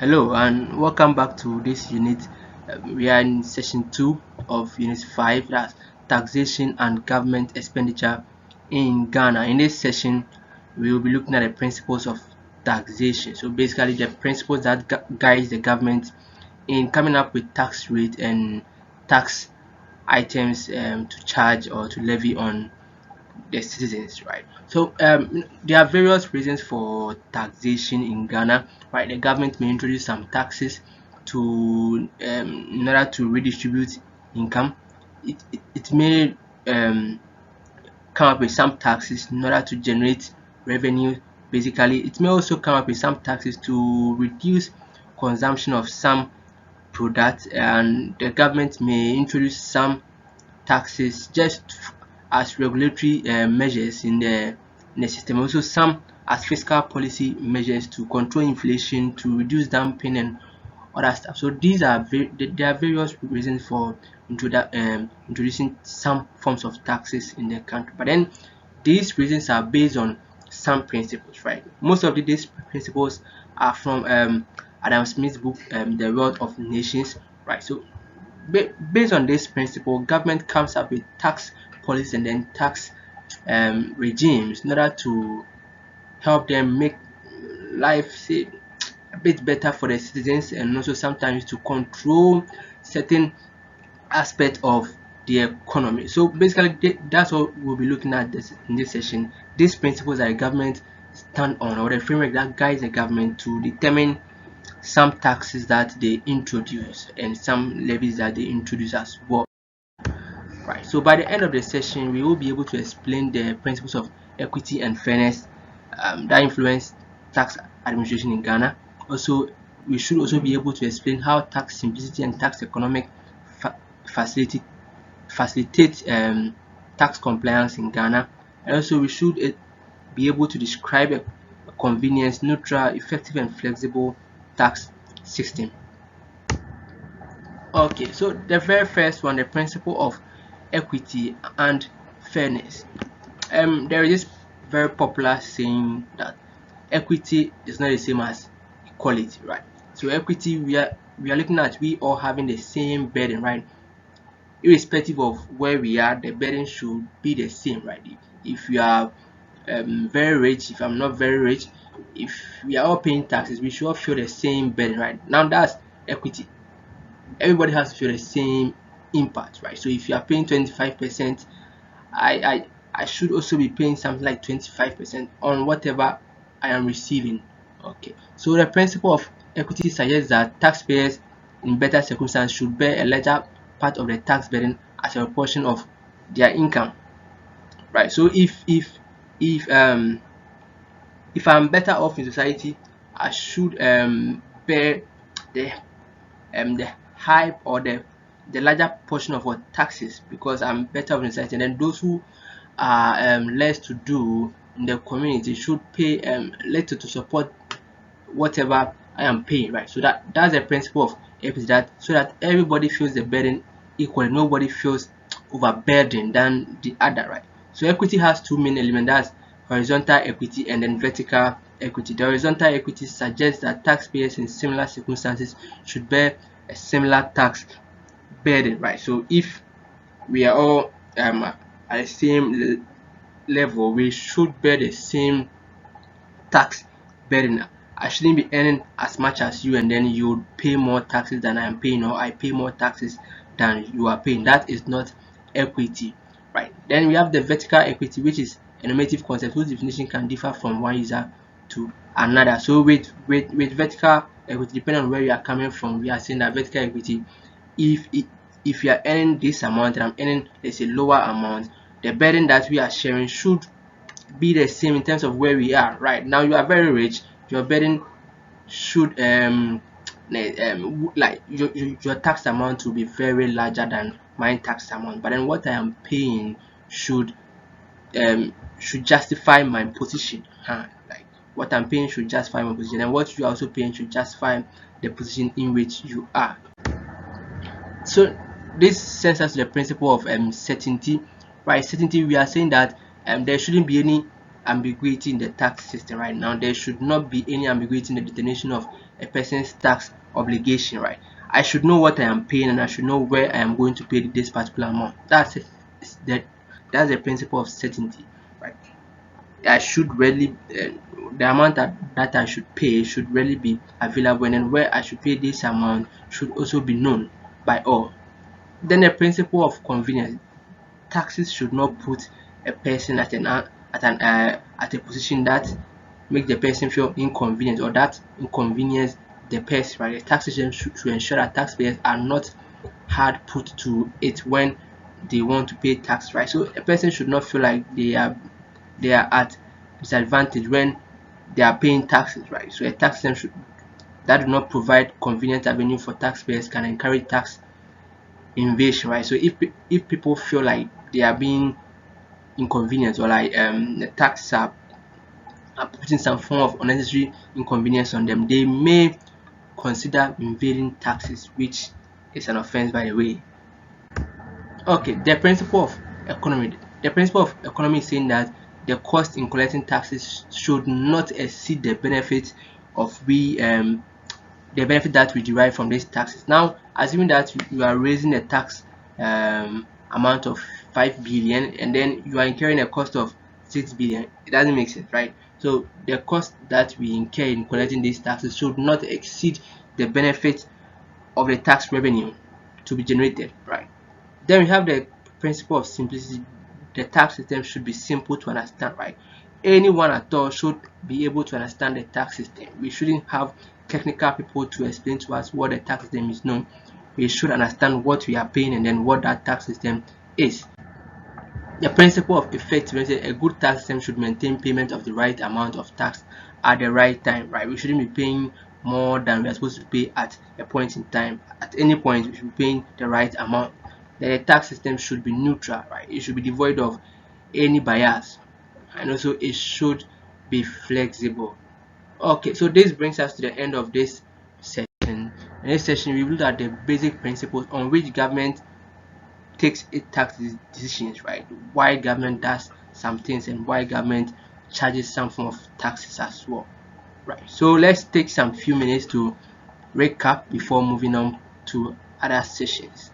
Hello and welcome back to this unit. We are in session 2 of unit 5, that's taxation and government expenditure in Ghana. In this session, we will be looking at the principles of taxation. So basically the principles that guides the government in coming up with tax rate and tax items to charge or to levy on the citizens, right? So there are various reasons for taxation in Ghana, right? The government may introduce some taxes to in order to redistribute income. It may come up with some taxes in order to generate revenue. Basically, it may also come up with some taxes to reduce consumption of some products, and the government may introduce some taxes just as regulatory measures in the system. Also, some as fiscal policy measures to control inflation, to reduce dumping and other stuff. So these are there are various reasons for introducing some forms of taxes in the country. But then these reasons are based on some principles, right? Most of these principles are from Adam Smith's book, The Wealth of Nations, right? So based on this principle, government comes up with tax policies and then tax regimes in order to help them make life, say, a bit better for the citizens, and also sometimes to control certain aspect of the economy. So basically, that's what we'll be looking at this in this session. These principles that the government stand on, or the framework that guides the government to determine some taxes that they introduce and some levies that they introduce as well. Right. So by the end of the session, we will be able to explain the principles of equity and fairness that influence tax administration in Ghana. Also, we should also be able to explain how tax simplicity and tax economic fa- facility facilitate tax compliance in Ghana. And also, we should be able to describe a convenience, neutral, effective, and flexible tax system. Okay, so the very first one, the principle of equity and fairness. There is this very popular saying that equity is not the same as equality, right? So equity, we are looking at we all having the same burden, right? Irrespective of where we are, the burden should be the same, right? If you are very rich, if I'm not very rich, if we are all paying taxes, we should all feel the same burden, right? Now that's equity. Everybody has to feel the same impact, right? So if you are paying 25%, I should also be paying something like 25% on whatever I am receiving. Okay. So the principle of equity suggests that taxpayers in better circumstances should bear a larger part of the tax burden as a proportion of their income. Right. So if if I'm better off in society, I should bear the the high or the larger portion of what taxes, because I'm better off in society, and then those who are less to do in the community should pay less to support whatever I am paying, right? So that's the principle of equity, that so that everybody feels the burden equally, nobody feels overburdened than the other, right? So equity has two main elements, that's horizontal equity and then vertical equity. The horizontal equity suggests that taxpayers in similar circumstances should bear a similar tax burden, right? So if we are all at the same level, we should bear the same tax burden. I shouldn't be earning as much as you, and then you pay more taxes than I am paying, or I pay more taxes than you are paying. That is not equity, right? Then we have the vertical equity, which is a normative concept whose definition can differ from one user to another. So with vertical equity, depending on where you are coming from, we are saying that vertical equity, if it, if you are earning this amount and I'm earning, let's say, lower amount, the burden that we are sharing should be the same in terms of where we are. Right now, you are very rich, your burden should like your tax amount will be very larger than my tax amount, but then what I am paying should justify my position, like what I'm paying should justify my position, and what you are also paying should justify the position in which you are. So this sends us to the principle of certainty. Right, certainty, we are saying that there shouldn't be any ambiguity in the tax system right now. There should not be any ambiguity in the determination of a person's tax obligation, right? I should know what I am paying, and I should know where I am going to pay this particular amount. That that's the principle of certainty, right? I should really the amount that I should pay should really be available, and then where I should pay this amount should also be known by all. Then the principle of convenience. Taxes should not put a person at a position that make the person feel inconvenient, or that inconvenience the person, right? The tax system should ensure that taxpayers are not hard put to it when they want to pay tax, right? So a person should not feel like they are at disadvantage when they are paying taxes, right? So a tax system that do not provide convenient avenue for taxpayers can encourage tax invasion, right? So if people feel like they are being inconvenienced, or like the taxes are putting some form of unnecessary inconvenience on them, they may consider invading taxes, which is an offense, by the way. Okay, the principle of economy is saying that the cost in collecting taxes should not exceed the benefit that we derive from these taxes. Now, assuming that you are raising a tax amount of 5 billion, and then you are incurring a cost of 6 billion, it doesn't make sense, right? So the cost that we incur in collecting these taxes should not exceed the benefit of the tax revenue to be generated, right? Then we have the principle of simplicity. The tax system should be simple to understand, right? Anyone at all should be able to understand the tax system. We shouldn't have technical people to explain to us what the tax system is. No, we should understand what we are paying, and then what that tax system is. The principle of effectiveness: a good tax system should maintain payment of the right amount of tax at the right time, right? We shouldn't be paying more than we are supposed to pay at a point in time. At any point, we should be paying the right amount. Then the tax system should be neutral, right? It should be devoid of any bias, and also it should be flexible. Okay, so this brings us to the end of this session. In this session, we looked at the basic principles on which government takes its tax decisions, right? Why government does some things, and why government charges some form of taxes as well, right? So let's take some few minutes to recap before moving on to other sessions.